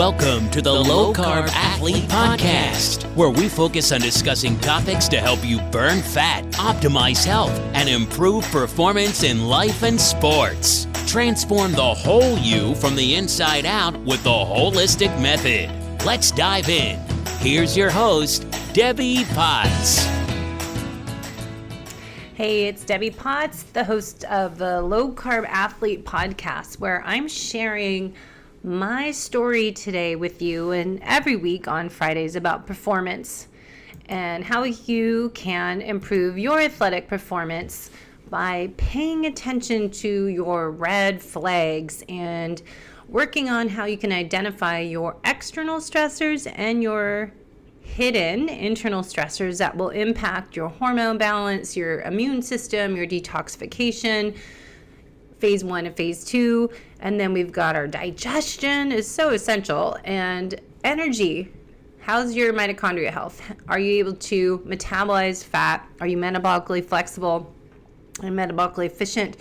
Welcome to the Low Carb Athlete Podcast, where we focus on discussing topics to help you burn fat, optimize health, and improve performance in life and sports. Transform the whole you from the inside out with the holistic method. Let's dive in. Here's your host, Debbie Potts. Hey, it's Debbie Potts, the host of the Low Carb Athlete Podcast, where I'm sharing my story today with you and every week on Fridays about performance and how you can improve your athletic performance by paying attention to your red flags and working on how you can identify your external stressors and your hidden internal stressors that will impact your hormone balance, your immune system, your detoxification, phase 1 and phase 2. And then we've got our digestion is so essential, and energy. How's your mitochondria health? Are you able to metabolize fat? Are you metabolically flexible and metabolically efficient?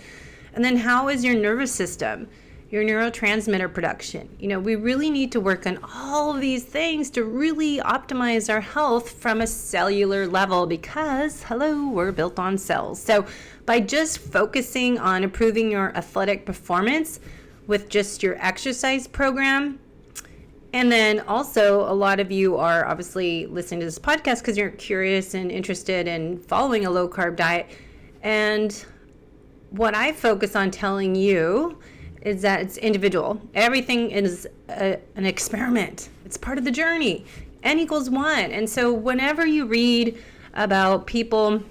And then how is your nervous system? Your neurotransmitter production. We really need to work on all of these things to really optimize our health from a cellular level because, we're built on cells. So by just focusing on improving your athletic performance with just your exercise program, and then also a lot of you are obviously listening to this podcast because you're curious and interested in following a low-carb diet. And what I focus on telling you is that it's individual. Everything is an experiment. It's part of the journey. N=1. And so whenever you read about people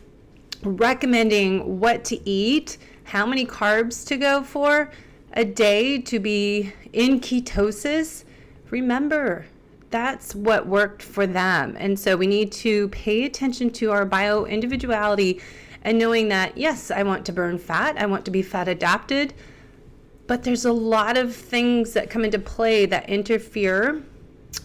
recommending what to eat, how many carbs to go for a day to be in ketosis, remember that's what worked for them. And so we need to pay attention to our bio-individuality and knowing that, yes, I want to burn fat. I want to be fat adapted. But there's a lot of things that come into play that interfere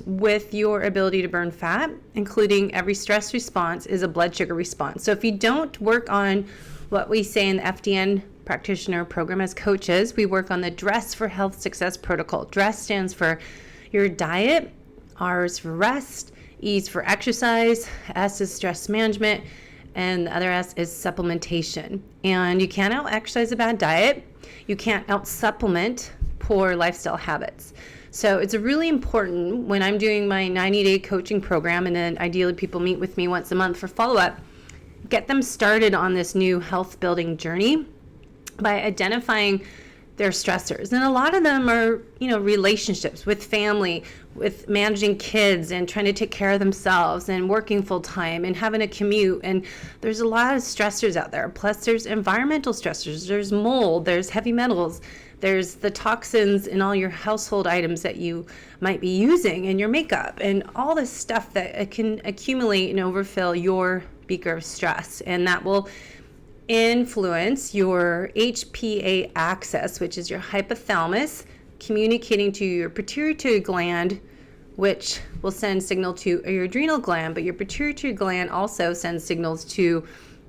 with your ability to burn fat, including every stress response is a blood sugar response. So if you don't work on what we say in the FDN practitioner program as coaches, we work on the DRESS for Health Success protocol. DRESS stands for your diet, R is for rest, E is for exercise, S is stress management, and the other S is supplementation. And you can't out-exercise a bad diet. You can't out-supplement poor lifestyle habits. So it's really important when I'm doing my 90-day coaching program, and then ideally people meet with me once a month for follow-up, get them started on this new health building journey by identifying their stressors. And a lot of them are, relationships with family, with managing kids and trying to take care of themselves and working full time and having a commute. And there's a lot of stressors out there. Plus there's environmental stressors. There's mold, there's heavy metals, there's the toxins in all your household items that you might be using in your makeup and all this stuff that can accumulate and overfill your beaker of stress. And that will influence your HPA axis, which is your hypothalamus, communicating to your pituitary gland, which will send signal to your adrenal gland, but your pituitary gland also sends signals to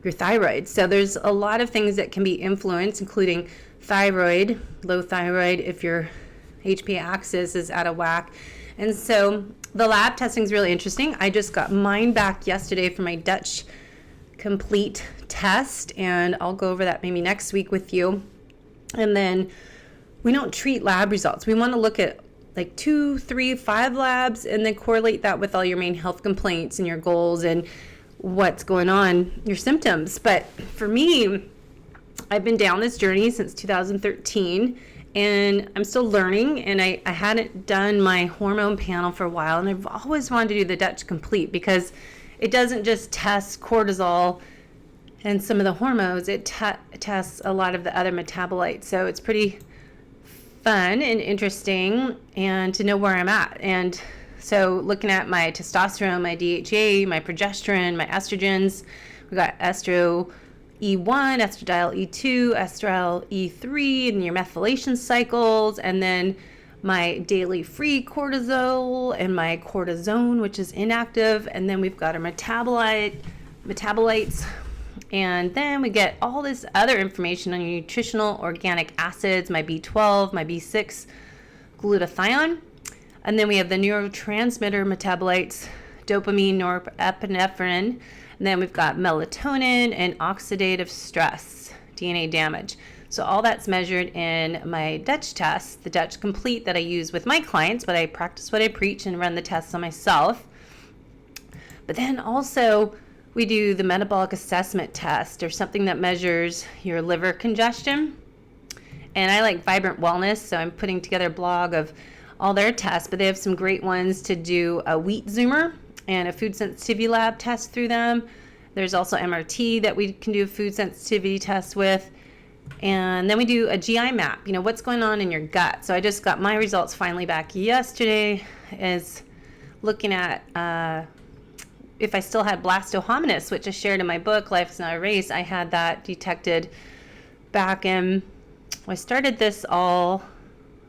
your thyroid. So there's a lot of things that can be influenced, including thyroid, low thyroid, if your HPA axis is out of whack. And so the lab testing is really interesting. I just got mine back yesterday for my Dutch complete test, and I'll go over that maybe next week with you. And then we don't treat lab results. We want to look at like 2, 3, 5 labs and then correlate that with all your main health complaints and your goals and what's going on, your symptoms. But for me, I've been down this journey since 2013 and I'm still learning, and I hadn't done my hormone panel for a while, and I've always wanted to do the Dutch complete because it doesn't just test cortisol and some of the hormones, it tests a lot of the other metabolites. So it's pretty fun and interesting and to know where I'm at. And so looking at my testosterone, my DHA, my progesterone, my estrogens, we got estro E1, estradiol E2, estradiol E3, and your methylation cycles, and then my daily free cortisol and my cortisone, which is inactive, and then we've got our metabolites, and then we get all this other information on your nutritional organic acids, my B12, my B6, glutathione, And then we have the neurotransmitter metabolites, dopamine, norepinephrine. And then we've got melatonin and oxidative stress, DNA damage. So all that's measured in my Dutch test, the Dutch Complete that I use with my clients, but I practice what I preach and run the tests on myself. But then also we do the metabolic assessment test, or something that measures your liver congestion. And I like Vibrant Wellness, so I'm putting together a blog of all their tests, but they have some great ones to do a wheat zoomer and a food sensitivity lab test through them. There's also MRT that we can do a food sensitivity test with. And then we do a GI map, what's going on in your gut. So I just got my results finally back yesterday, is looking at if I still had blastohominus, which I shared in my book, Life's Not a Race. I had that detected back in, I started this all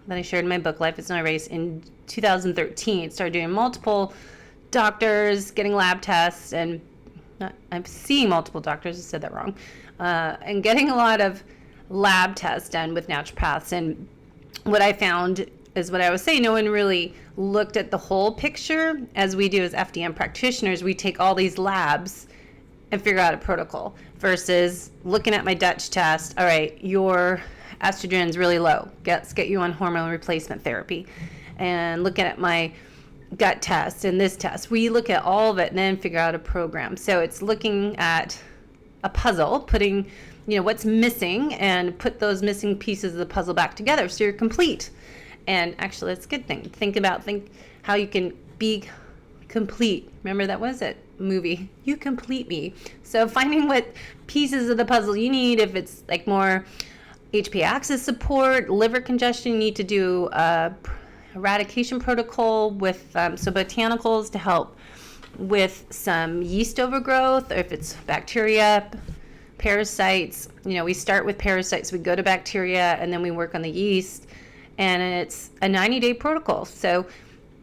that I shared in my book, Life is Not a Race, in 2013. Started doing multiple doctors, getting lab tests, and I'm seeing multiple doctors, I said that wrong, and getting a lot of lab tests done with naturopaths. And what I found is what I was saying, no one really looked at the whole picture as we do as FDN practitioners. We take all these labs and figure out a protocol versus looking at my Dutch test. All right, your estrogen is really low. Let's get you on hormone replacement therapy. And looking at my gut test and this test, we look at all of it and then figure out a program. So it's looking at a puzzle, putting what's missing, and put those missing pieces of the puzzle back together so you're complete. And actually, that's a good thing. Think how you can be complete. Remember, that was it movie, You Complete Me. So finding what pieces of the puzzle you need. If it's like more HPA axis support, liver congestion, you need to do a eradication protocol with some botanicals to help with some yeast overgrowth, or if it's bacteria, parasites. We start with parasites, we go to bacteria, and then we work on the yeast. And it's a 90-day protocol. So,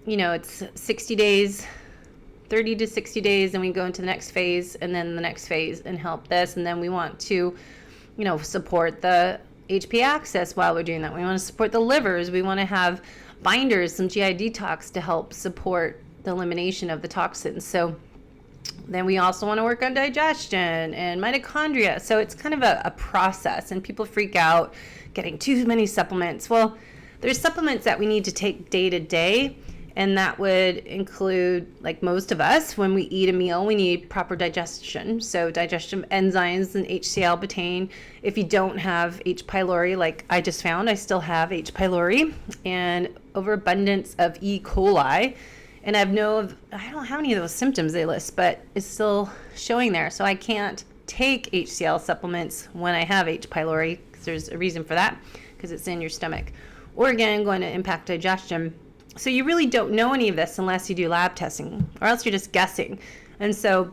it's 60 days, 30 to 60 days, and we go into the next phase, and then the next phase, and help this. And then we want to, support the HPA axis while we're doing that. We want to support the livers. We want to have binders, some GI detox to help support the elimination of the toxins. So then we also want to work on digestion and mitochondria. So it's kind of a process, and people freak out getting too many supplements. Well, there's supplements that we need to take day to day, and that would include, like most of us, when we eat a meal, we need proper digestion. So digestion enzymes and HCl betaine. If you don't have H. pylori, like I just found, I still have H. pylori, and overabundance of E. coli. And I don't know how many of those symptoms they list, but it's still showing there. So I can't take HCl supplements when I have H. pylori, because there's a reason for that, because it's in your stomach. Or again, going to impact digestion. So you really don't know any of this unless you do lab testing, or else you're just guessing. And so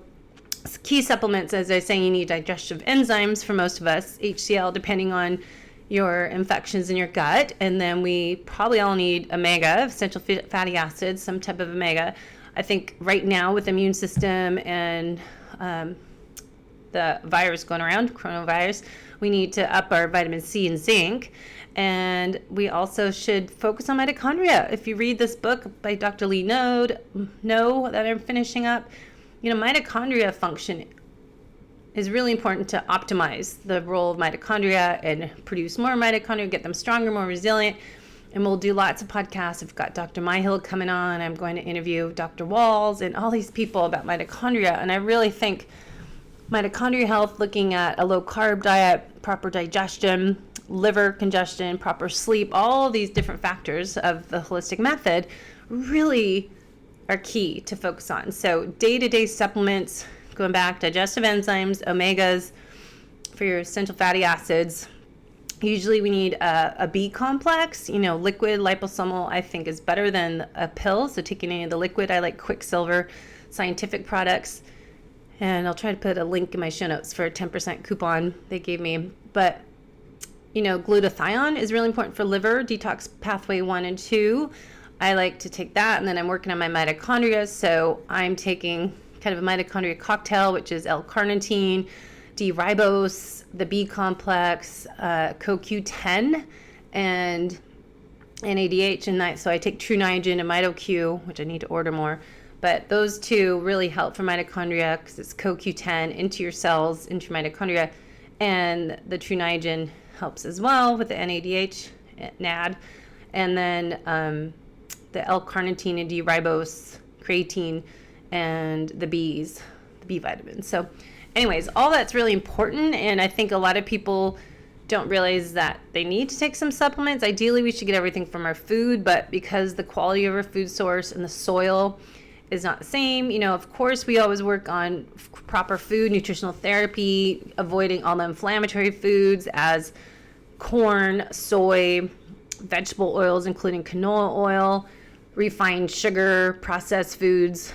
key supplements, as I say, you need digestive enzymes for most of us, HCl, depending on your infections in your gut. And then we probably all need omega, essential fatty acids, some type of omega. I think right now with the immune system and the virus going around, coronavirus, we need to up our vitamin C and zinc. And we also should focus on mitochondria. If you read this book by Dr. Lee Know that I'm finishing up, mitochondria function is really important to optimize the role of mitochondria and produce more mitochondria, get them stronger, more resilient. And we'll do lots of podcasts. I've got Dr. Myhill coming on. I'm going to interview Dr. Walls and all these people about mitochondria. And I really think mitochondria health, looking at a low carb diet, proper digestion, liver congestion, proper sleep, all of these different factors of the holistic method really are key to focus on. So day-to-day supplements, going back, digestive enzymes, omegas for your essential fatty acids. Usually we need a B complex, liquid liposomal, I think is better than a pill. So taking any of the liquid, I like Quicksilver Scientific products. And I'll try to put a link in my show notes for a 10% coupon they gave me. But glutathione is really important for liver, detox pathway 1 and 2. I like to take that, and then I'm working on my mitochondria. So I'm taking kind of a mitochondria cocktail, which is L-carnitine, D-ribose, the B complex, CoQ10, and NADH, and so I take True Niagen and MitoQ, which I need to order more. But those two really help for mitochondria because it's CoQ10 into your cells, into your mitochondria. And the True Niagen helps as well with the NADH, NAD. And then the L-carnitine and D-ribose, creatine, and the B vitamins. So anyways, all that's really important. And I think a lot of people don't realize that they need to take some supplements. Ideally, we should get everything from our food, but because the quality of our food source and the soil is not the same, of course, we always work on proper food, nutritional therapy, avoiding all the inflammatory foods as corn, soy, vegetable oils, including canola oil, refined sugar, processed foods,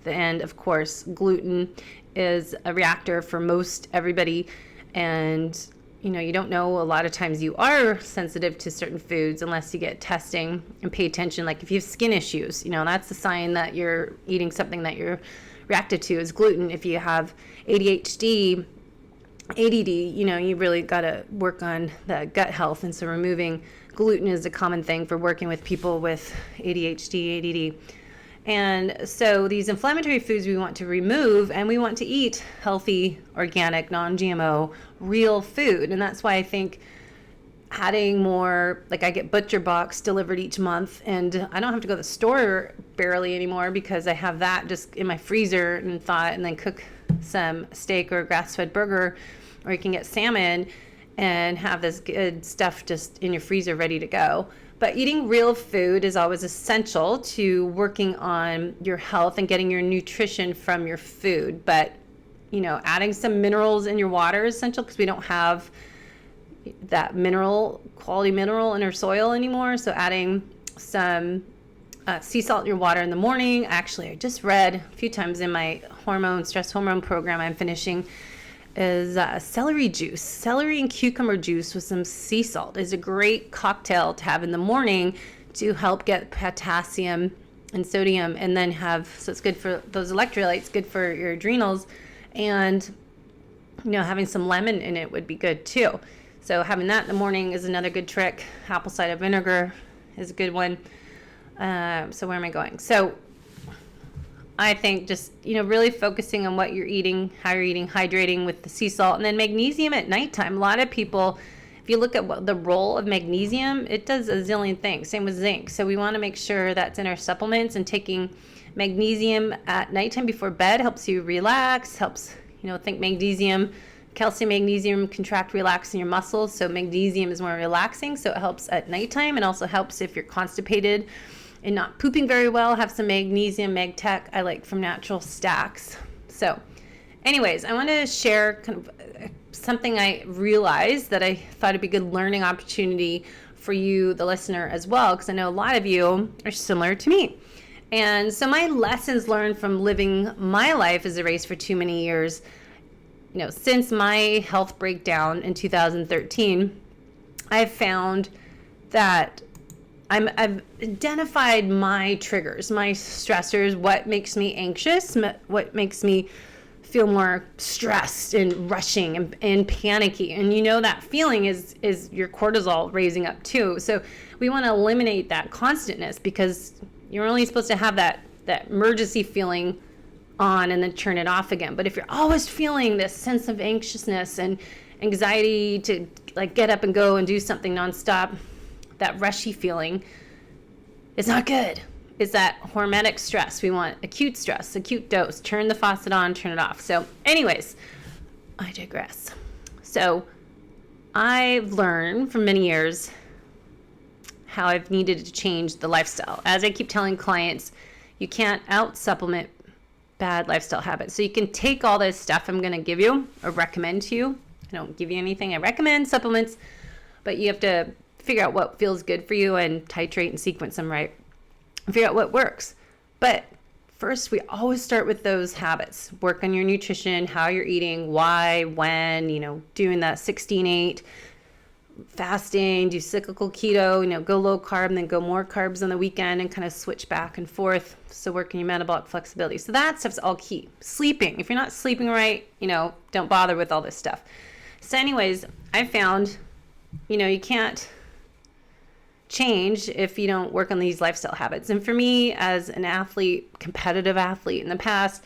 and of course, gluten is a reactor for most everybody. And you don't know, a lot of times you are sensitive to certain foods unless you get testing and pay attention. Like if you have skin issues, that's a sign that you're eating something that you're reacted to is gluten. If you have ADHD, ADD, you really got to work on the gut health. And so removing gluten is a common thing for working with people with ADHD, ADD. And so these inflammatory foods we want to remove, and we want to eat healthy, organic, non-GMO, real food. And that's why I think adding more, like I get Butcher Box delivered each month, and I don't have to go to the store barely anymore because I have that just in my freezer and then cook some steak or grass-fed burger, or you can get salmon and have this good stuff just in your freezer ready to go. But eating real food is always essential to working on your health and getting your nutrition from your food. But, adding some minerals in your water is essential because we don't have that quality mineral in our soil anymore. So adding some sea salt in your water in the morning. Actually, I just read a few times in my stress hormone program I'm finishing, is celery juice. Celery and cucumber juice with some sea salt is a great cocktail to have in the morning to help get potassium and sodium, and then so it's good for those electrolytes, good for your adrenals, and having some lemon in it would be good too. So having that in the morning is another good trick. Apple cider vinegar is a good one. So where am I going? So I think just, really focusing on what you're eating, how you're eating, hydrating with the sea salt, and then magnesium at nighttime. A lot of people, if you look at the role of magnesium, it does a zillion things. Same with zinc. So we want to make sure that's in our supplements, and taking magnesium at nighttime before bed helps you relax, helps, think magnesium, calcium, magnesium, contract, relax in your muscles. So magnesium is more relaxing. So it helps at nighttime, and also helps if you're constipated and not pooping very well. Have some magnesium, MagTech, I like from Natural Stacks. So anyways, I want to share kind of something I realized that I thought it'd be a good learning opportunity for you, the listener, as well, because I know a lot of you are similar to me. And so my lessons learned from living my life as a race for too many years, since my health breakdown in 2013, I've found that I've identified my triggers, my stressors, what makes me anxious, what makes me feel more stressed and rushing and panicky. And that feeling is your cortisol raising up too. So we want to eliminate that constantness, because you're only supposed to have that emergency feeling on and then turn it off again. But if you're always feeling this sense of anxiousness and anxiety to get up and go and do something nonstop, that rushy feeling is not good. It's that hormetic stress. We want acute stress, acute dose. Turn the faucet on, turn it off. So anyways, I digress. So I've learned for many years how I've needed to change the lifestyle. As I keep telling clients, you can't out-supplement bad lifestyle habits. So you can take all this stuff I'm going to give you or recommend to you. I don't give you anything. I recommend supplements, but you have to figure out what feels good for you and titrate and sequence them right, and figure out what works. But first, we always start with those habits. Work on your nutrition, how you're eating, why, when, doing that 16-8, fasting, do cyclical keto, go low carb and then go more carbs on the weekend and kind of switch back and forth. So working your metabolic flexibility. So that stuff's all key. Sleeping. If you're not sleeping right, don't bother with all this stuff. So anyways, I found, you can't change if you don't work on these lifestyle habits. And for me, as an athlete, competitive athlete in the past,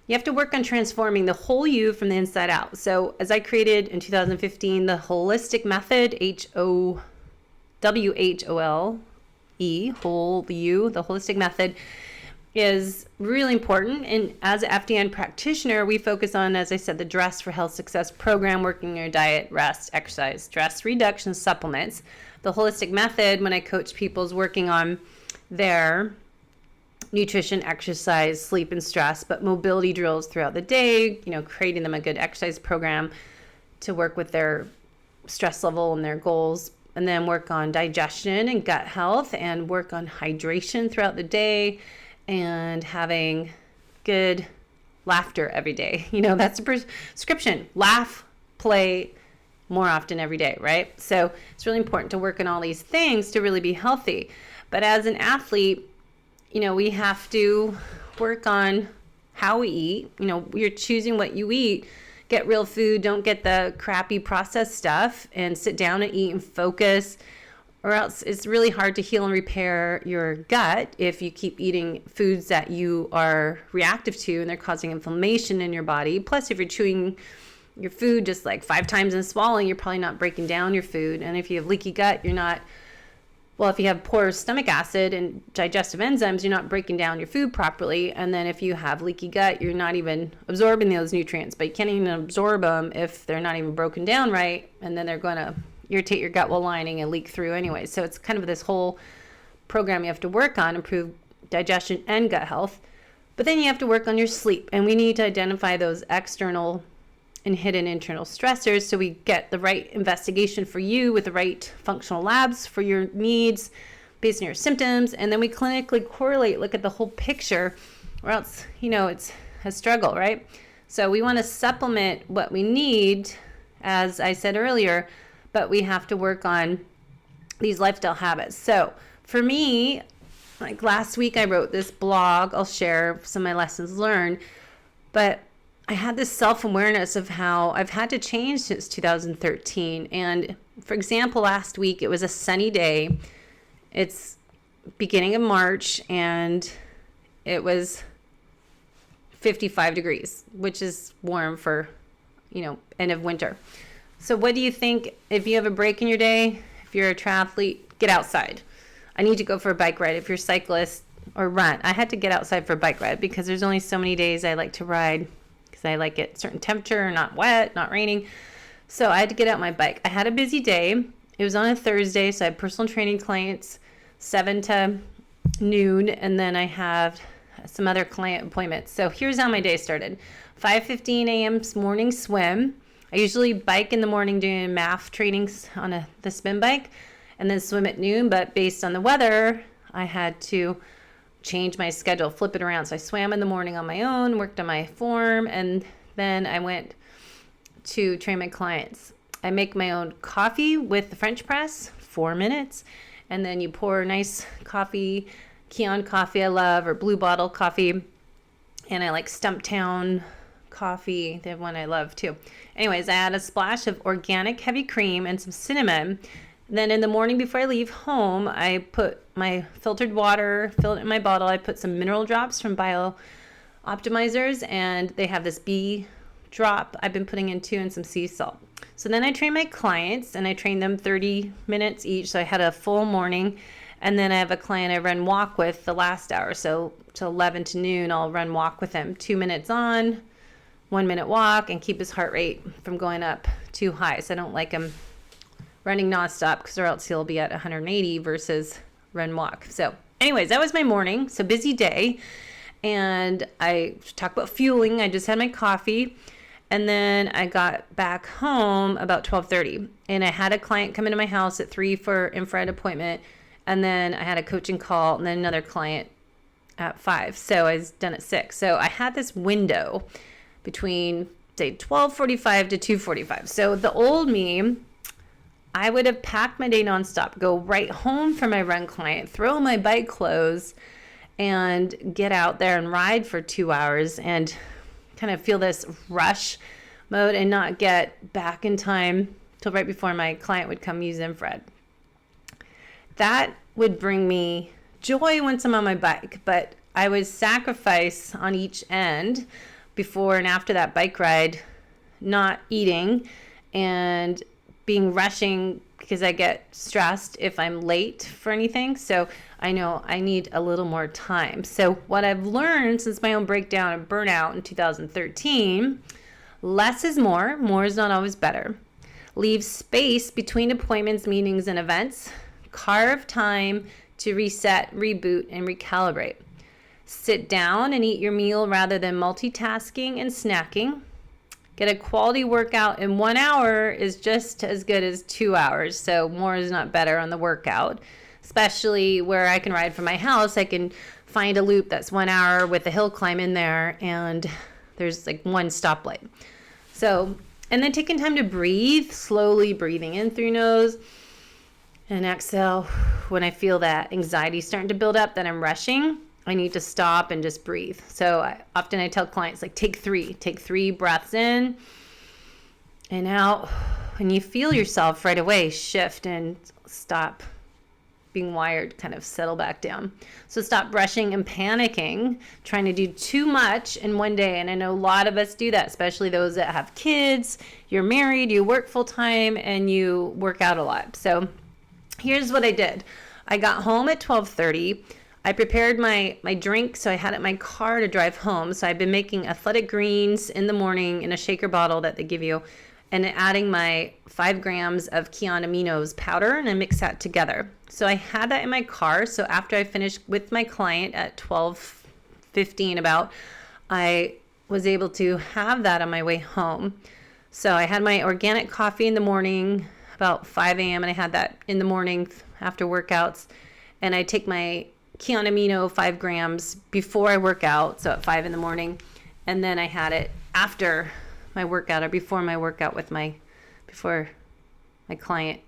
you have to work on transforming the whole you from the inside out. So as I created in 2015 the holistic method, HOWHOLE, whole you, the holistic method is really important. And as an FDN practitioner, we focus on, as I said, the Dress for Health Success program, working your diet, rest, exercise, stress reduction, supplements. The holistic method, when I coach people, is working on their nutrition, exercise, sleep, and stress, but mobility drills throughout the day, creating them a good exercise program to work with their stress level and their goals, and then work on digestion and gut health, and work on hydration throughout the day, and having good laughter every day. That's a prescription. Laugh, play more often every day, right? So it's really important to work on all these things to really be healthy. But as an athlete, we have to work on how we eat. You're choosing what you eat. Get real food. Don't get the crappy processed stuff, and sit down and eat and focus, or else it's really hard to heal and repair your gut if you keep eating foods that you are reactive to and they're causing inflammation in your body. Plus, if you're chewing your food just like 5 times and swallowing, you're probably not breaking down your food. And if you have leaky gut, if you have poor stomach acid and digestive enzymes, you're not breaking down your food properly. And then if you have leaky gut, you're not even absorbing those nutrients, but you can't even absorb them if they're not even broken down right. And then they're going to irritate your gut wall lining and leak through anyway. So it's kind of this whole program you have to work on, improve digestion and gut health. But then you have to work on your sleep. And we need to identify those external and hidden internal stressors so we get the right investigation for you with the right functional labs for your needs based on your symptoms. And then we clinically correlate, look at the whole picture, or else, it's a struggle, right? So we want to supplement what we need, as I said earlier, but we have to work on these lifestyle habits. So for me, like last week, I wrote this blog. I'll share some of my lessons learned, but I had this self-awareness of how I've had to change since 2013. And for example, last week, it was a sunny day. It's beginning of March, and it was 55 degrees, which is warm for, end of winter. So what do you think if you have a break in your day? If you're a triathlete, get outside. I need to go for a bike ride. If you're a cyclist, or run. I had to get outside for a bike ride because there's only so many days I like to ride, because I like it certain temperature, not wet, not raining. So I had to get out my bike. I had a busy day. It was on a Thursday, so I had personal training clients 7 to noon, and then I have some other client appointments. So here's how my day started. 5:15 a.m. morning swim. I usually bike in the morning doing math trainings on the spin bike, and then swim at noon. But based on the weather, I had to change my schedule, flip it around. So I swam in the morning on my own, worked on my form, and then I went to train my clients. I make my own coffee with the French press, 4 minutes, and then you pour nice coffee, Kion coffee I love, or Blue Bottle coffee, and I like Stumptown coffee, they have one I love too. Anyways, I add a splash of organic heavy cream and some cinnamon. Then in the morning before I leave home, I put my filtered water, fill it in my bottle. I put some mineral drops from Bio Optimizers, and they have this bee drop I've been putting in too, and some sea salt. So then I train my clients, and I train them 30 minutes each. So I had a full morning, and then I have a client I run walk with the last hour. So till 11 to noon, I'll run walk with him. 2 minutes on, 1 minute walk, and keep his heart rate from going up too high. So I don't like him running nonstop, because or else he'll be at 180 versus run walk. So anyways, that was my morning. So busy day. And I talk about fueling. I just had my coffee. And then I got back home about 12:30. And I had a client come into my house at 3 for infrared appointment. And then I had a coaching call, and then another client at 5. So I was done at 6. So I had this window between, say, 12:45 to 2:45. So the old me, I would have packed my day nonstop, go right home for my run client, throw my bike clothes, and get out there and ride for 2 hours and kind of feel this rush mode and not get back in time till right before my client would come use infrared. that would bring me joy once I'm on my bike, but I would sacrifice on each end before and after that bike ride, not eating and being rushing because I get stressed if I'm late for anything. So I know I need a little more time. So what I've learned since my own breakdown and burnout in 2013, less is more. More is not always better. Leave space between appointments, meetings, and events. Carve time to reset, reboot, and recalibrate. Sit down and eat your meal rather than multitasking and snacking. Get a quality workout in 1 hour is just as good as 2 hours. So more is not better on the workout, especially where I can ride from my house. I can find a loop that's 1 hour with a hill climb in there, and there's like one stoplight. So, and then taking time to breathe, slowly breathing in through nose and exhale. When I feel that anxiety starting to build up, that I'm rushing, I need to stop and just breathe. So I tell clients, like, take three breaths in and out. And you feel yourself right away shift and stop being wired, kind of settle back down. So stop rushing and panicking, trying to do too much in one day. And I know a lot of us do that, especially those that have kids, you're married, you work full time, and you work out a lot. So here's what I did. I got home at 12:30. I prepared my drink, so I had it in my car to drive home. So I've been making athletic greens in the morning in a shaker bottle that they give you, and adding my 5 grams of Kion Aminos powder, and I mix that together. So I had that in my car. So after I finished with my client at 12:15 about, I was able to have that on my way home. So I had my organic coffee in the morning about 5 a.m. and I had that in the morning after workouts. And I take my Kion Amino 5 grams before I work out, so at 5 in the morning. And then I had it after my workout or before my workout with before my client,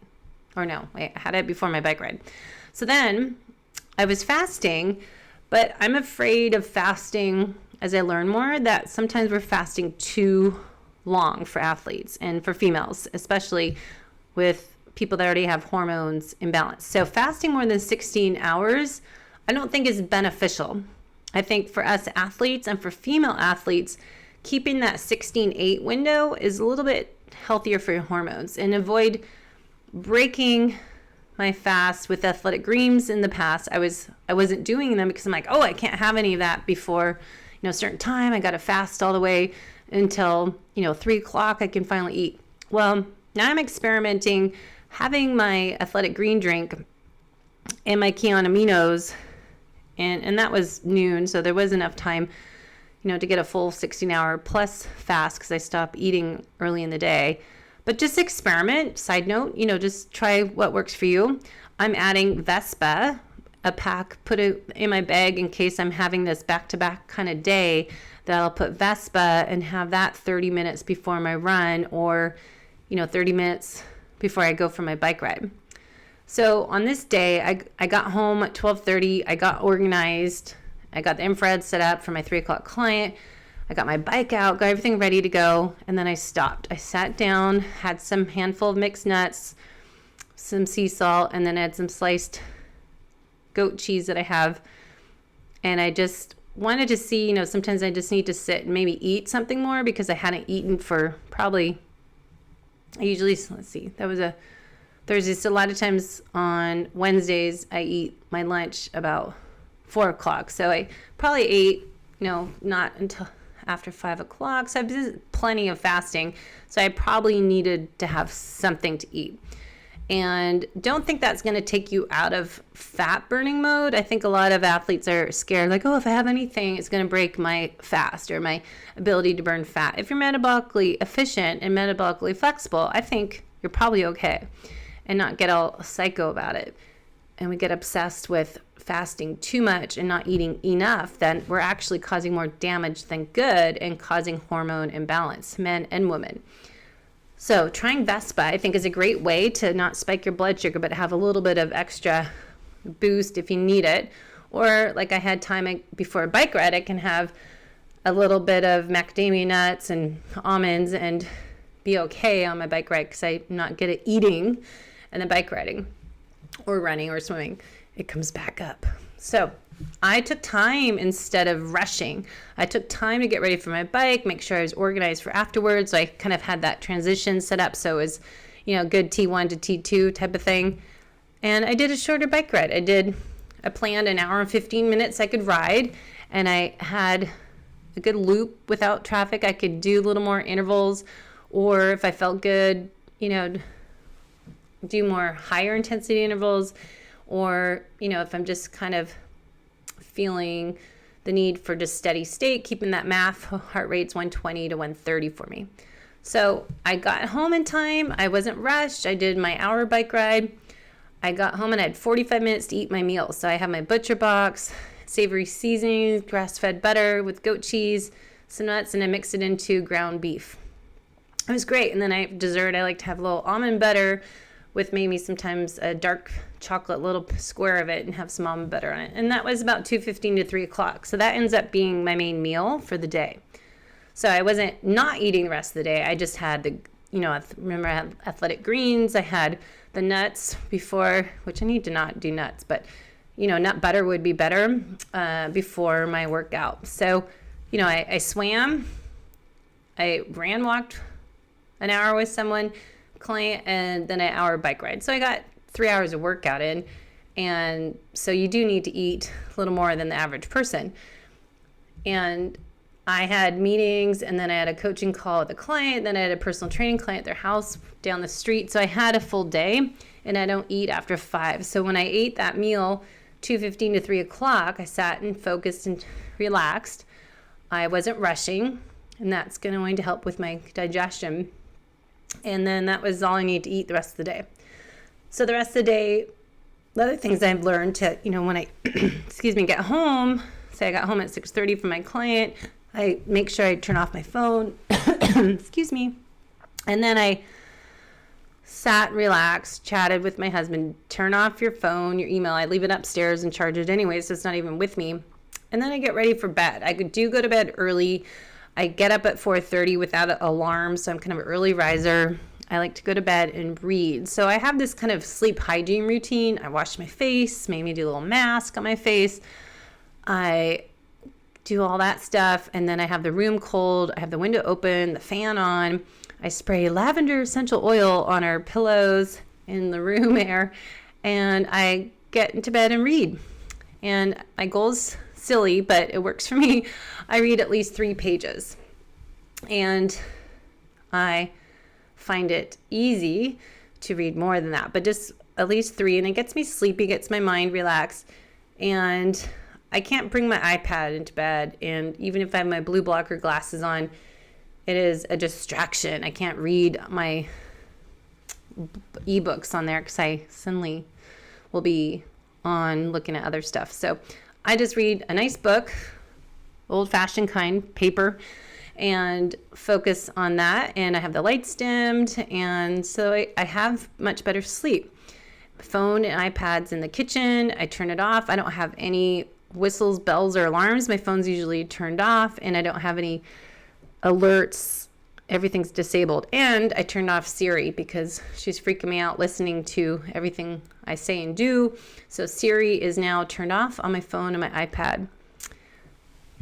or no, I had it before my bike ride. So then I was fasting, but I'm afraid of fasting as I learn more, that sometimes we're fasting too long for athletes and for females, especially with people that already have hormones imbalance. So fasting more than 16 hours, I don't think is beneficial. I think for us athletes and for female athletes, keeping that 16-8 window is a little bit healthier for your hormones, and avoid breaking my fast with athletic greens. In the past, I wasn't doing them because I'm like, oh, I can't have any of that before, a certain time. I got to fast all the way until, 3 o'clock. I can finally eat. Well, now I'm experimenting having my athletic green drink and my Kion Aminos, and that was noon, so there was enough time, to get a full 16-hour plus fast because I stopped eating early in the day. But just experiment. Side note, just try what works for you. I'm adding Vespa, a pack, put it in my bag in case I'm having this back-to-back kind of day, that I'll put Vespa and have that 30 minutes before my run, or 30 minutes before I go for my bike ride. So on this day, I got home at 12:30. I got organized. I got the infrared set up for my 3 o'clock client. I got my bike out, got everything ready to go, and then I stopped. I sat down, had some handful of mixed nuts, some sea salt, and then I had some sliced goat cheese that I have. And I just wanted to see, sometimes I just need to sit and maybe eat something more, because I hadn't eaten for probably, that was a Thursday. So a lot of times on Wednesdays, I eat my lunch about 4 o'clock. So I probably ate, not until after 5 o'clock. So I've been plenty of fasting. So I probably needed to have something to eat. And don't think that's going to take you out of fat burning mode. I think a lot of athletes are scared, like, oh, if I have anything, it's going to break my fast or my ability to burn fat. If you're metabolically efficient and metabolically flexible, I think you're probably okay, and not get all psycho about it. And we get obsessed with fasting too much and not eating enough, then we're actually causing more damage than good and causing hormone imbalance, men and women. So trying Vespa, I think, is a great way to not spike your blood sugar, but have a little bit of extra boost if you need it. Or like I had time before a bike ride, I can have a little bit of macadamia nuts and almonds and be okay on my bike ride, because I'm not good at eating and then bike riding. or running or swimming, it comes back up. So I took time instead of rushing. I took time to get ready for my bike, make sure I was organized for afterwards. So I kind of had that transition set up so it was, good T1 to T2 type of thing. And I did a shorter bike ride. I planned an hour and 15 minutes I could ride, and I had a good loop without traffic. I could do a little more intervals, or if I felt good, do more higher intensity intervals, or, if I'm just kind of feeling the need for just steady state, keeping that MAF heart rate's 120 to 130 for me. So I got home in time. I wasn't rushed. I did my hour bike ride. I got home and I had 45 minutes to eat my meal. So I have my butcher box, savory seasonings, grass-fed butter with goat cheese, some nuts, and I mixed it into ground beef. It was great. And then dessert, I like to have a little almond butter with maybe sometimes a dark chocolate little square of it and have some almond butter on it. And that was about 2:15 to 3 o'clock. So that ends up being my main meal for the day. So I wasn't not eating the rest of the day. I just had remember I had athletic greens. I had the nuts before, which I need to not do nuts, but, nut butter would be better before my workout. So, I swam, I walked an hour with someone, client, and then an hour bike ride. So I got 3 hours of workout in. And so you do need to eat a little more than the average person. And I had meetings, and then I had a coaching call with a client, then I had a personal training client at their house down the street. So I had a full day, and I don't eat after 5. So when I ate that meal, 2:15 to 3 o'clock, I sat and focused and relaxed. I wasn't rushing, and that's going to help with my digestion. And then that was all I need to eat the rest of the day. So the rest of the day, the other things I've learned to, when I, get home, say I got home at 6:30 from my client, I make sure I turn off my phone, and then I sat, relaxed, chatted with my husband. Turn off your phone, your email. I leave it upstairs and charge it anyway, so it's not even with me. And then I get ready for bed. I do go to bed early. I get up at 4:30 without an alarm, so I'm kind of an early riser. I like to go to bed and read. So I have this kind of sleep hygiene routine. I wash my face, maybe do a little mask on my face. I do all that stuff, and then I have the room cold. I have the window open, the fan on. I spray lavender essential oil on our pillows in the room air, and I get into bed and read. And my goal's silly, but it works for me. I read at least 3 pages, and I find it easy to read more than that, but just at least 3, and it gets me sleepy, gets my mind relaxed. And I can't bring my iPad into bed, and even if I have my blue blocker glasses on, it is a distraction. I can't read my ebooks on there because I suddenly will be on looking at other stuff. So I just read a nice book, old-fashioned kind, paper, and focus on that. And I have the lights dimmed, and so I have much better sleep. Phone and iPad's in the kitchen. I turn it off. I don't have any whistles, bells, or alarms. My phone's usually turned off, and I don't have any alerts. Everything's disabled. And I turned off Siri because she's freaking me out listening to everything I say and do. So Siri is now turned off on my phone and my iPad.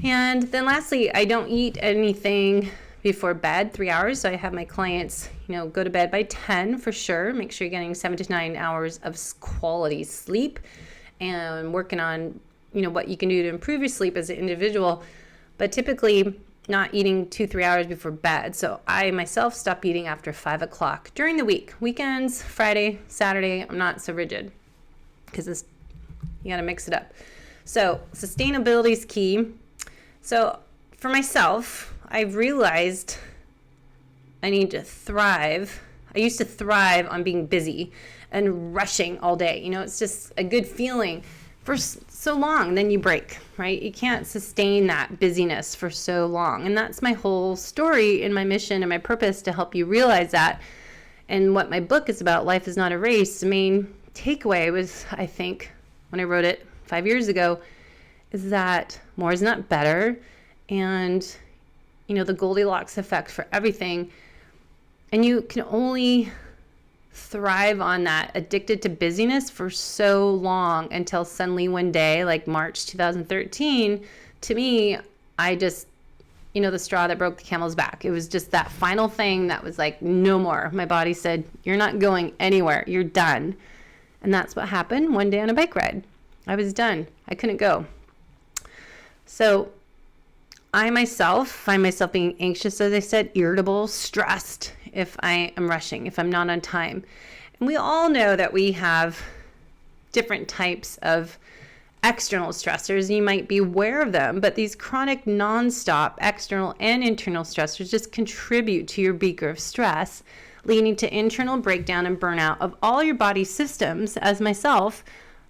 And then lastly, I don't eat anything before bed, 3 hours. So I have my clients, go to bed by 10 for sure. Make sure you're getting 7 to 9 hours of quality sleep, and working on, what you can do to improve your sleep as an individual. But typically not eating 2-3 hours before bed. So I myself stop eating after 5 o'clock during the week. Weekends, Friday, Saturday, I'm not so rigid because you got to mix it up. So sustainability is key. So for myself, I've realized I need to thrive. I used to thrive on being busy and rushing all day. It's just a good feeling for so long, then you break, right? You can't sustain that busyness for so long. And that's my whole story and my mission and my purpose, to help you realize that. And what my book is about, Life is Not a Race, the main takeaway was, I think, when I wrote it 5 years ago, is that more is not better. And, the Goldilocks effect for everything. And you can only thrive on that, addicted to busyness for so long until suddenly one day, like March 2013, to me, I just, the straw that broke the camel's back. It was just that final thing that was like, no more. My body said, you're not going anywhere. You're done. And that's what happened one day on a bike ride. I was done. I couldn't go. So I myself find myself being anxious, as I said, irritable, stressed if I am rushing, if I'm not on time. And we all know that we have different types of external stressors. You might be aware of them, but these chronic nonstop external and internal stressors just contribute to your beaker of stress, leading to internal breakdown and burnout of all your body systems, as myself,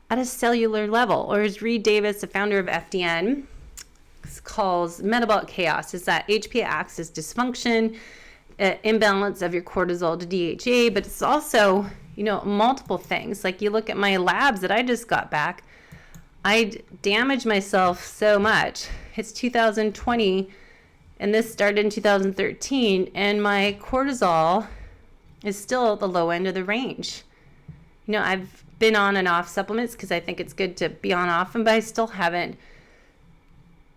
at a cellular level. Or as Reed Davis, the founder of FDN, calls metabolic chaos, is that HPA axis dysfunction, imbalance of your cortisol to DHA, but it's also, multiple things. Like you look at my labs that I just got back, I damaged myself so much. It's 2020 and this started in 2013, and my cortisol is still at the low end of the range. I've been on and off supplements because I think it's good to be on often, but I still haven't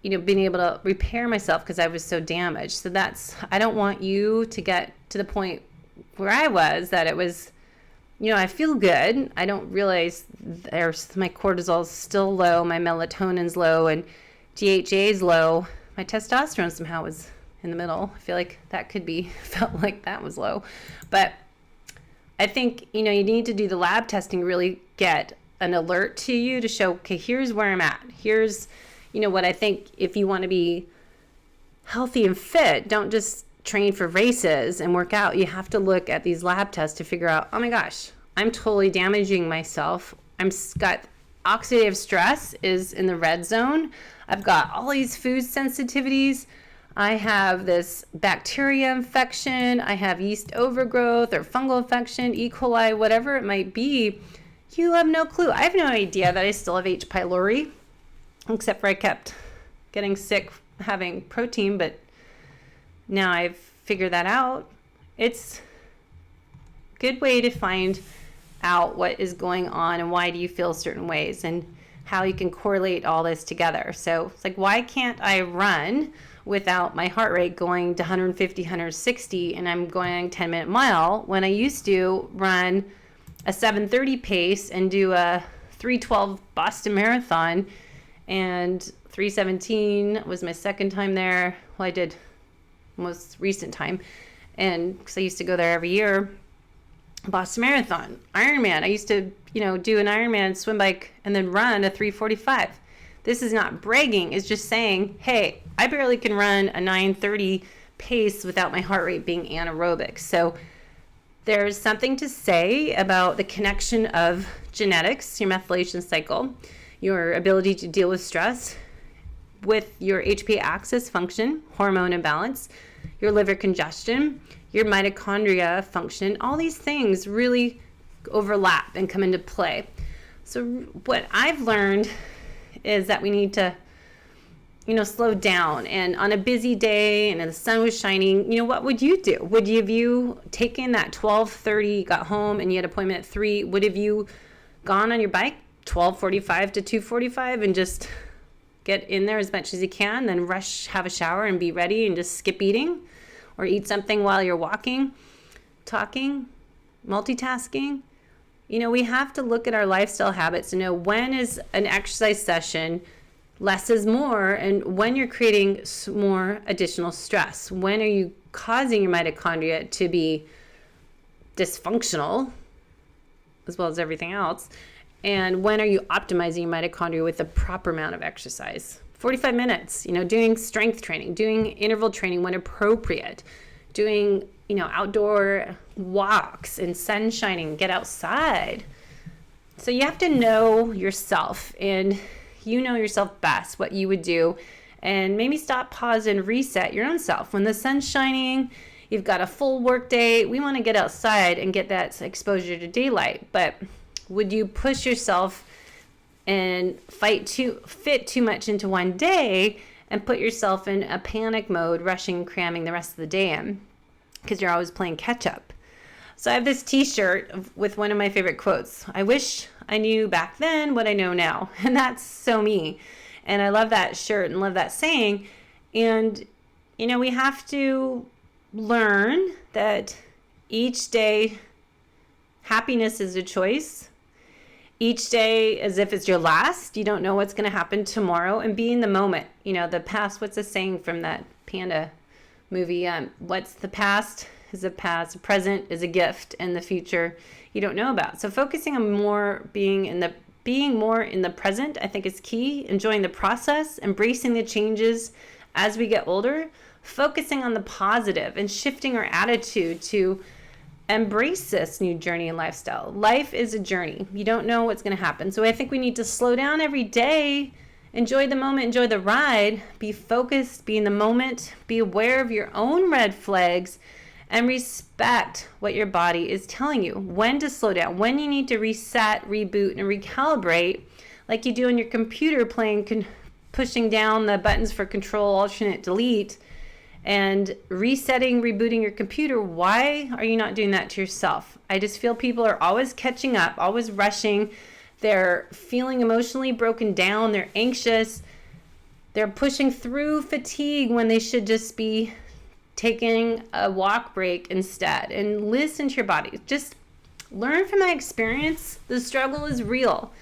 been able to repair myself because I was so damaged. So I don't want you to get to the point where I was, that it was, I feel good. I don't realize my cortisol's still low, my melatonin's low, and DHA's low. My testosterone somehow was in the middle. I feel like that felt like that was low. But I think, you need to do the lab testing, really get an alert to you to show, okay, here's where I'm at. Here's, what I think. If you want to be healthy and fit, don't just train for races and work out. You have to look at these lab tests to figure out, oh my gosh, I'm totally damaging myself. Got oxidative stress is in the red zone. I've got all these food sensitivities. I have this bacteria infection. I have yeast overgrowth or fungal infection, E. coli, whatever it might be. You have no clue. I have no idea that I still have H. pylori, except for I kept getting sick having protein, but now I've figured that out. It's a good way to find out what is going on and why do you feel certain ways and how you can correlate all this together. So it's like, why can't I run without my heart rate going to 150, 160 and I'm going a 10-minute mile when I used to run a 7:30 pace and do a 3:12 Boston Marathon, and 3:17 was my second time there. Well, I did most recent time, and because I used to go there every year. Boston Marathon, Ironman. I used to, do an Ironman swim bike and then run a 3:45. This is not bragging. It's just saying, hey, I barely can run a 9:30 pace without my heart rate being anaerobic. So there's something to say about the connection of genetics, your methylation cycle, your ability to deal with stress, with your HPA axis function, hormone imbalance, your liver congestion, your mitochondria function. All these things really overlap and come into play. So what I've learned is that we need to, slow down. And on a busy day and the sun was shining, what would you do? Would you have you taken that 12:30, got home and you had an appointment at 3, would have you gone on your bike 12:45 to 2:45 and just get in there as much as you can, then rush, have a shower and be ready and just skip eating, or eat something while you're walking, talking, multitasking? We have to look at our lifestyle habits to know when is an exercise session less is more, and when you're creating more additional stress. When are you causing your mitochondria to be dysfunctional, as well as everything else? And when are you optimizing your mitochondria with the proper amount of exercise? 45 minutes, doing strength training, doing interval training when appropriate, doing, outdoor walks and sun shining, get outside. So you have to know yourself, and you know yourself best, what you would do, and maybe stop, pause, and reset your own self. When the sun's shining, you've got a full work day, we want to get outside and get that exposure to daylight. But would you push yourself and fit too much into one day and put yourself in a panic mode, rushing, cramming the rest of the day in, because you're always playing catch up? So I have this t-shirt with one of my favorite quotes. I wish I knew back then what I know now. And that's so me. And I love that shirt and love that saying. And, we have to learn that each day, happiness is a choice. Each day, as if it's your last, you don't know what's going to happen tomorrow, and be in the moment. The past, what's the saying from that Panda movie? What's the past is a past, the present is a gift, and the future you don't know about. So focusing on being more in the present, I think is key. Enjoying the process, embracing the changes as we get older, focusing on the positive and shifting our attitude to embrace this new journey and lifestyle. Life is a journey. You don't know what's going to happen. So I think we need to slow down every day, enjoy the moment, enjoy the ride, be focused, be in the moment, be aware of your own red flags, and respect what your body is telling you. When to slow down, when you need to reset, reboot, and recalibrate, like you do on your computer, pushing down the buttons for control, alternate, delete, and resetting, rebooting your computer. Why are you not doing that to yourself? I just feel people are always catching up, always rushing. They're feeling emotionally broken down. They're anxious. They're pushing through fatigue when they should just be taking a walk break instead. And listen to your body. Just learn from my experience. The struggle is real.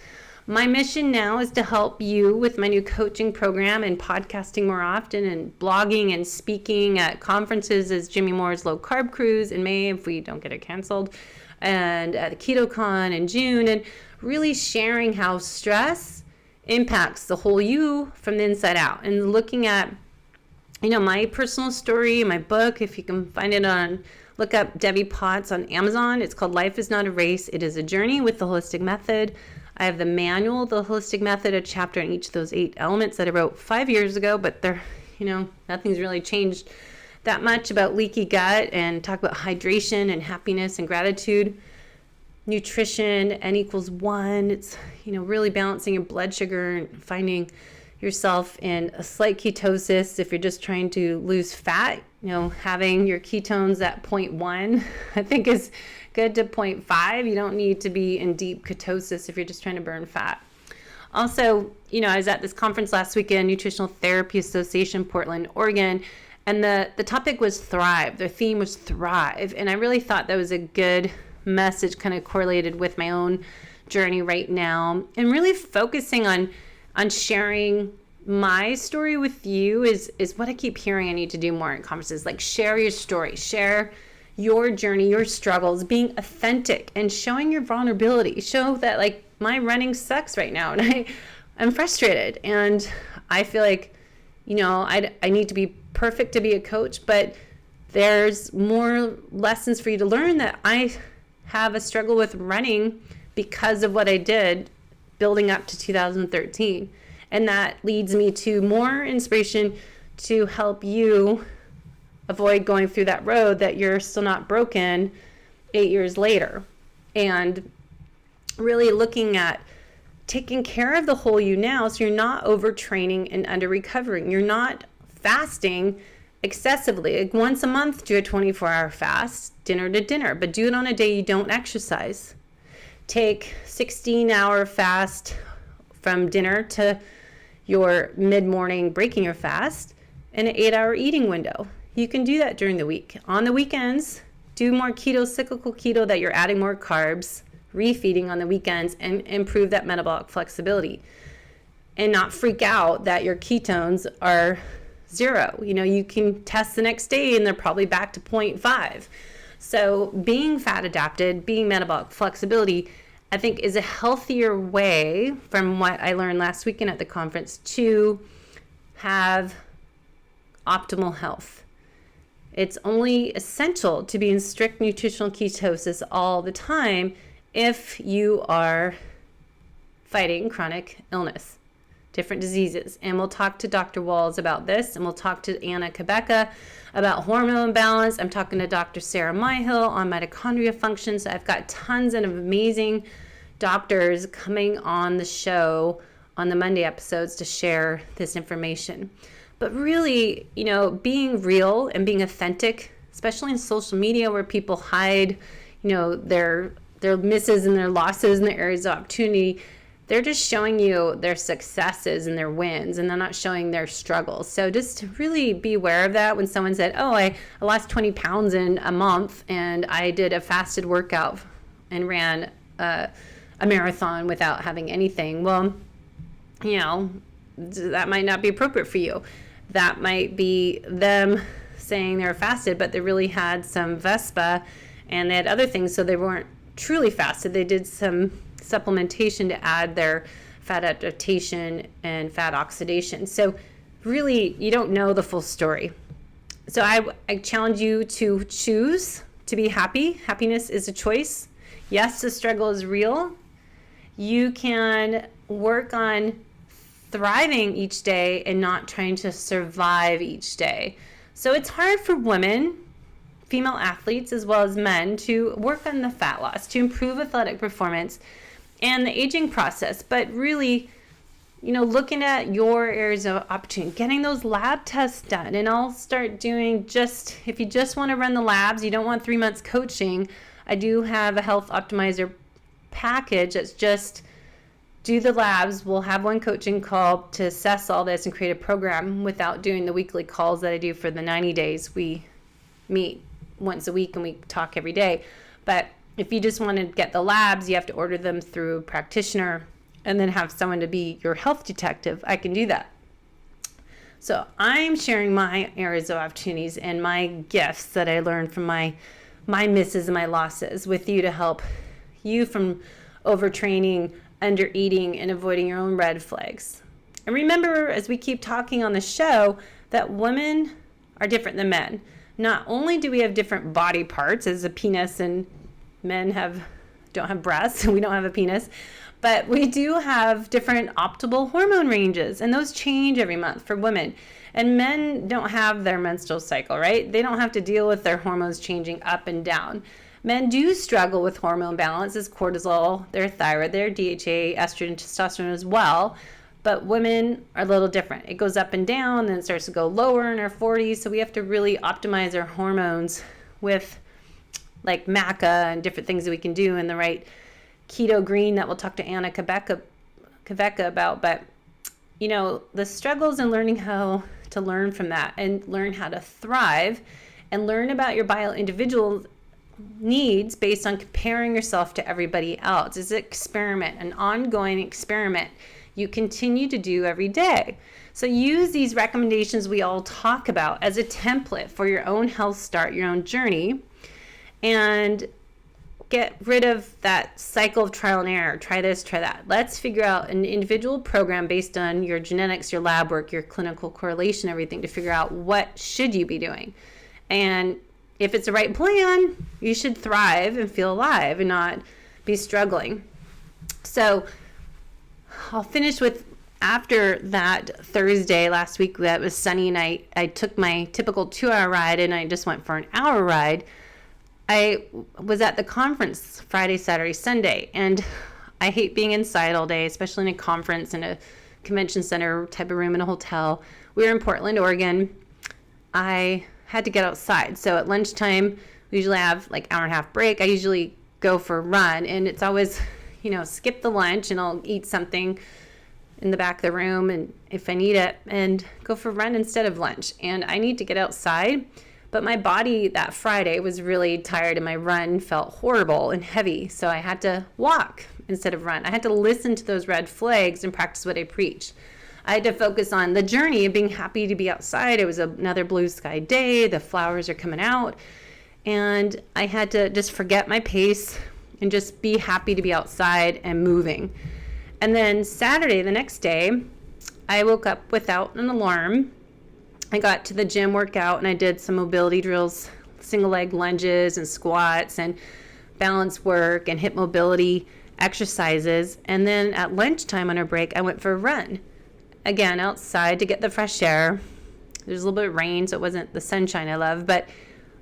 My mission now is to help you with my new coaching program and podcasting more often and blogging and speaking at conferences as Jimmy Moore's Low Carb Cruise in May if we don't get it canceled, and at the KetoCon in June, and really sharing how stress impacts the whole you from the inside out, and looking at my personal story, my book. If you can find it look up Debbie Potts on Amazon. It's called Life is Not a Race. It is a journey with the holistic method. I have the manual, the holistic method, a chapter on each of those 8 elements that I wrote 5 years ago, but they're, nothing's really changed that much about leaky gut, and talk about hydration and happiness and gratitude. Nutrition, N=1. It's, really balancing your blood sugar and finding yourself in a slight ketosis. If you're just trying to lose fat, having your ketones at 0.1, I think is good to 0.5. You don't need to be in deep ketosis if you're just trying to burn fat. Also, I was at this conference last weekend, Nutritional Therapy Association, Portland, Oregon, and the topic was Thrive. Their theme was Thrive, and I really thought that was a good message, kind of correlated with my own journey right now, and really focusing on sharing my story with you is what I keep hearing I need to do more in conferences. Like, share your story, share your journey, your struggles, being authentic and showing your vulnerability. Show that, like, my running sucks right now and I'm frustrated, and I feel like, I need to be perfect to be a coach, but there's more lessons for you to learn that I have a struggle with running because of what I did building up to 2013. And that leads me to more inspiration to help you avoid going through that road that you're still not broken 8 years later. And really looking at taking care of the whole you now, so you're not overtraining and under recovering. You're not fasting excessively. Like, once a month, do a 24-hour fast, dinner to dinner, but do it on a day you don't exercise. Take 16-hour fast from dinner to your mid-morning breaking your fast, and an 8-hour eating window. You can do that during the week. On the weekends, do more keto, cyclical keto, that you're adding more carbs, refeeding on the weekends, and improve that metabolic flexibility. And not freak out that your ketones are 0. You can test the next day and they're probably back to 0.5. So being fat adapted, being metabolic flexibility, I think is a healthier way, from what I learned last weekend at the conference, to have optimal health. It's only essential to be in strict nutritional ketosis all the time if you are fighting chronic illness, different diseases. And we'll talk to Dr. Walls about this, and we'll talk to Anna Kabeka about hormone imbalance. I'm talking to Dr. Sarah Myhill on mitochondria function. So I've got tons of amazing doctors coming on the show on the Monday episodes to share this information. But really, being real and being authentic, especially in social media where people hide, their misses and their losses and their areas of opportunity. They're just showing you their successes and their wins, and they're not showing their struggles. So just to really be aware of that. When someone said, oh, I lost 20 pounds in a month, and I did a fasted workout and ran a marathon without having anything. Well, that might not be appropriate for you. That might be them saying they're fasted, but they really had some Vespa and they had other things, so they weren't truly fasted. They did some supplementation to add their fat adaptation and fat oxidation. So really, you don't know the full story. So I challenge you to choose to be happy. Happiness is a choice. Yes, the struggle is real. You can work on thriving each day and not trying to survive each day. So it's hard for women, female athletes as well as men, to work on the fat loss, to improve athletic performance and the aging process. But really, looking at your areas of opportunity, getting those lab tests done. And I'll start doing if you just want to run the labs, you don't want 3 months coaching, I do have a health optimizer package that's just do the labs. We'll have one coaching call to assess all this and create a program without doing the weekly calls that I do for the 90 days. We meet once a week and we talk every day. But if you just want to get the labs, you have to order them through a practitioner and then have someone to be your health detective. I can do that. So I'm sharing my areas of opportunities and my gifts that I learned from my misses and my losses with you to help you from overtraining, under eating, and avoiding your own red flags. And remember, as we keep talking on the show, that women are different than men. Not only do we have different body parts, as a penis, and men don't have breasts, and we don't have a penis, but we do have different optimal hormone ranges, and those change every month for women. And men don't have their menstrual cycle, right? They don't have to deal with their hormones changing up and down. Men do struggle with hormone balances, cortisol, their thyroid, their DHA, estrogen, testosterone as well. But women are a little different. It goes up and down, then it starts to go lower in our 40s. So we have to really optimize our hormones with like maca and different things that we can do in the right keto green that we'll talk to Anna Kaveka about. But, the struggles and learning how to learn from that and learn how to thrive and learn about your individual needs based on comparing yourself to everybody else. It's an experiment, an ongoing experiment you continue to do every day. So use these recommendations we all talk about as a template for your own health start, your own journey, and get rid of that cycle of trial and error. Try this, try that. Let's figure out an individual program based on your genetics, your lab work, your clinical correlation, everything, to figure out what should you be doing. And if it's the right plan, you should thrive and feel alive and not be struggling. So I'll finish with, after that Thursday last week that was sunny and I took my typical 2-hour ride and I just went for an hour ride. I was at the conference Friday, Saturday, Sunday, and I hate being inside all day, especially in a conference in a convention center type of room in a hotel. We were in Portland, Oregon. I had to get outside. So at lunchtime, we usually have like hour and a half break. I usually go for a run, and it's always, skip the lunch and I'll eat something in the back of the room and if I need it, and go for a run instead of lunch. And I need to get outside, but my body that Friday was really tired and my run felt horrible and heavy. So I had to walk instead of run. I had to listen to those red flags and practice what I preach. I had to focus on the journey of being happy to be outside. It was another blue sky day. The flowers are coming out. And I had to just forget my pace and just be happy to be outside and moving. And then Saturday, the next day, I woke up without an alarm. I got to the gym workout and I did some mobility drills, single leg lunges and squats and balance work and hip mobility exercises. And then at lunchtime on our break, I went for a run. Again, outside to get the fresh air. There's a little bit of rain, so it wasn't the sunshine I love, but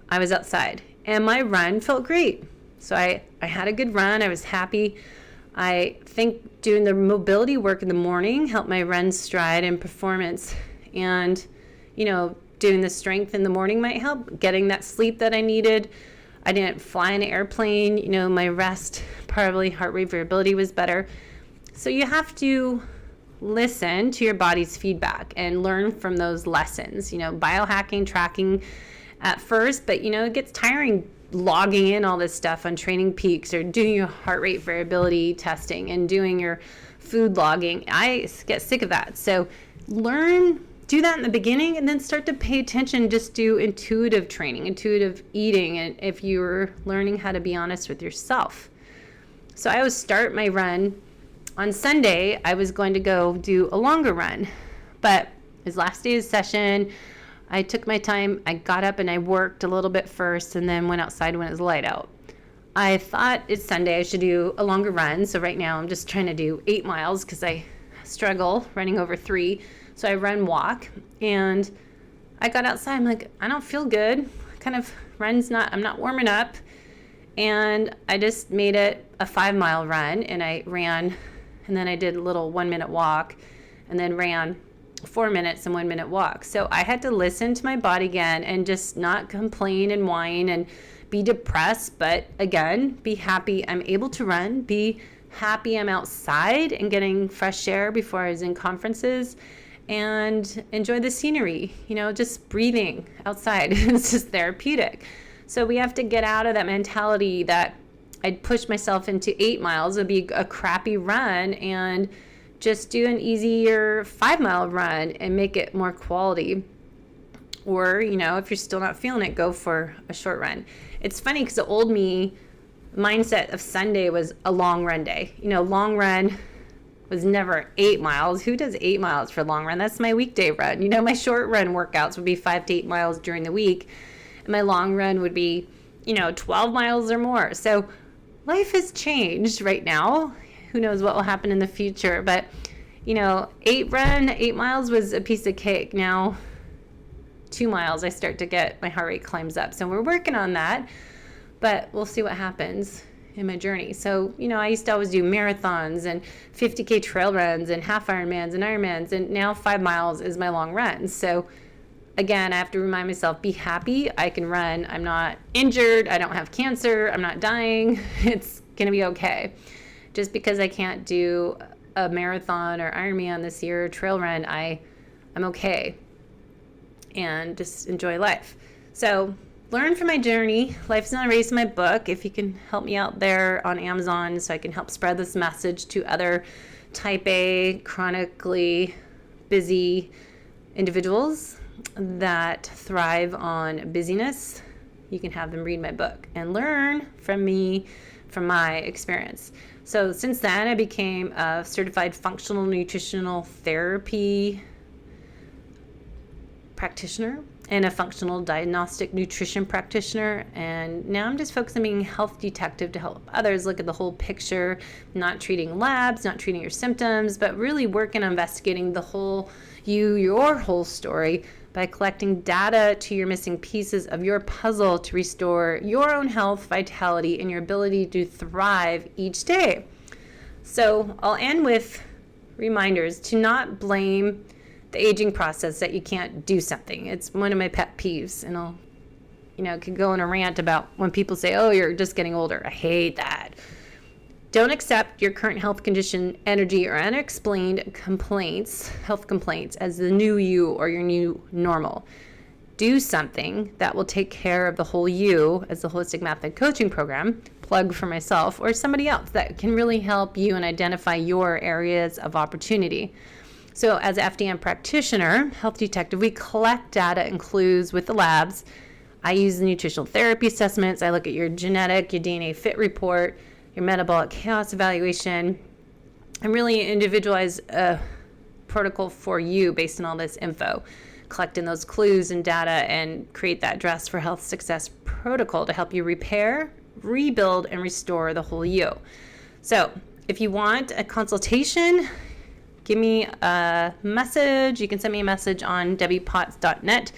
I was outside. And my run felt great. So I had a good run. I was happy. I think doing the mobility work in the morning helped my run stride and performance. And, doing the strength in the morning might help. Getting that sleep that I needed. I didn't fly in an airplane. My rest, probably heart rate variability was better. So you have to listen to your body's feedback and learn from those lessons. Biohacking, tracking at first, but it gets tiring logging in all this stuff on Training Peaks or doing your heart rate variability testing and doing your food logging. I get sick of that. So do that in the beginning, and then start to pay attention. Just do intuitive training, intuitive eating, and if you're learning how to be honest with yourself. So I always start my run on Sunday. I was going to go do a longer run, but it was last day's session. I took my time. I got up and I worked a little bit first, and then went outside when it was light out. I thought it's Sunday, I should do a longer run. So right now I'm just trying to do 8 miles because I struggle running over 3. So I walk, and I got outside. I'm like, I don't feel good. I'm not warming up. And I just made it a 5-mile run, and I ran, and then I did a little 1-minute walk, and then ran 4 minutes and 1-minute walk. So I had to listen to my body again and just not complain and whine and be depressed, but again, be happy I'm able to run, be happy I'm outside and getting fresh air before I was in conferences, and enjoy the scenery. Just breathing outside is just therapeutic. So we have to get out of that mentality that I'd push myself into 8 miles. It'd be a crappy run, and just do an easier 5-mile run and make it more quality. Or, if you're still not feeling it, go for a short run. It's funny because the old me mindset of Sunday was a long run day. Long run was never 8 miles. Who does 8 miles for a long run? That's my weekday run. My short run workouts would be 5 to 8 miles during the week. And my long run would be, 12 miles or more. So life has changed right now. Who knows what will happen in the future? But, 8 miles was a piece of cake. Now, 2 miles, I start to get, my heart rate climbs up. So we're working on that, but we'll see what happens in my journey. So, I used to always do marathons and 50K trail runs and half Ironmans and Ironmans, and now 5 miles is my long run. So again, I have to remind myself, be happy. I can run. I'm not injured. I don't have cancer. I'm not dying. It's going to be okay. Just because I can't do a marathon or Ironman this year, trail run, I'm okay. And just enjoy life. So learn from my journey. Life's Not a Race, my book. If you can help me out there on Amazon so I can help spread this message to other type A, chronically busy individuals that thrive on busyness, you can have them read my book and learn from me, from my experience. So since then, I became a certified functional nutritional therapy practitioner and a functional diagnostic nutrition practitioner. And now I'm just focused on being a health detective to help others look at the whole picture, not treating labs, not treating your symptoms, but really working on investigating the whole your whole story by collecting data to your missing pieces of your puzzle to restore your own health, vitality, and your ability to thrive each day. So I'll end with reminders to not blame the aging process that you can't do something. It's one of my pet peeves, and I'll could go on a rant about when people say, oh, you're just getting older. I hate that. Don't accept your current health condition, energy, or unexplained health complaints as the new you or your new normal. Do something that will take care of the whole you, as the Holistic Method Coaching Program, plug for myself, or somebody else that can really help you and identify your areas of opportunity. So as an FDN practitioner, health detective, we collect data and clues with the labs. I use the nutritional therapy assessments. I look at your genetic, your DNA fit report, your metabolic chaos evaluation, and really individualize a protocol for you based on all this info, collecting those clues and data, and create that Dress for Health Success protocol to help you repair, rebuild, and restore the whole you. So if you want a consultation, give me a message. You can send me a message on debbiepotts.net.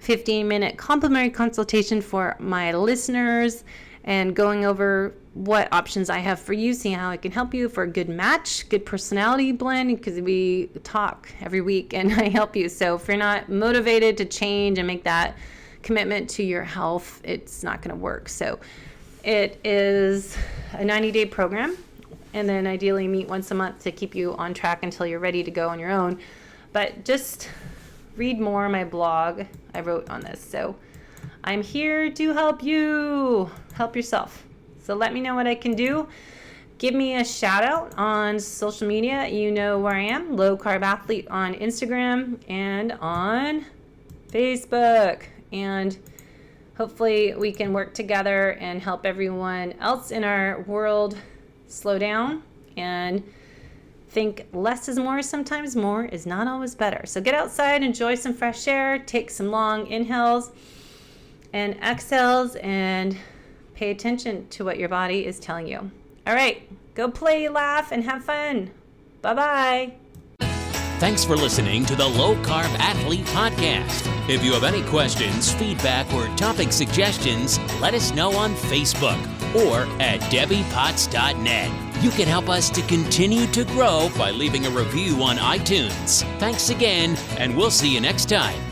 15-minute complimentary consultation for my listeners, and going over what options I have for you, seeing how I can help you for a good match, good personality blend, because we talk every week and I help you. So if you're not motivated to change and make that commitment to your health, it's not going to work. So it is a 90-day program, and then ideally meet once a month to keep you on track until you're ready to go on your own. But just read more my blog I wrote on this. So I'm here to help you help yourself. So let me know what I can do. Give me a shout out on social media. You know where I am, Low Carb Athlete on Instagram and on Facebook. And hopefully we can work together and help everyone else in our world slow down and think less is more. Sometimes more is not always better. So get outside, enjoy some fresh air, take some long inhales and exhales, and pay attention to what your body is telling you. All right, go play, laugh, and have fun. Bye-bye. Thanks for listening to the Low Carb Athlete Podcast. If you have any questions, feedback, or topic suggestions, let us know on Facebook or at debbiepotts.net. You can help us to continue to grow by leaving a review on iTunes. Thanks again, and we'll see you next time.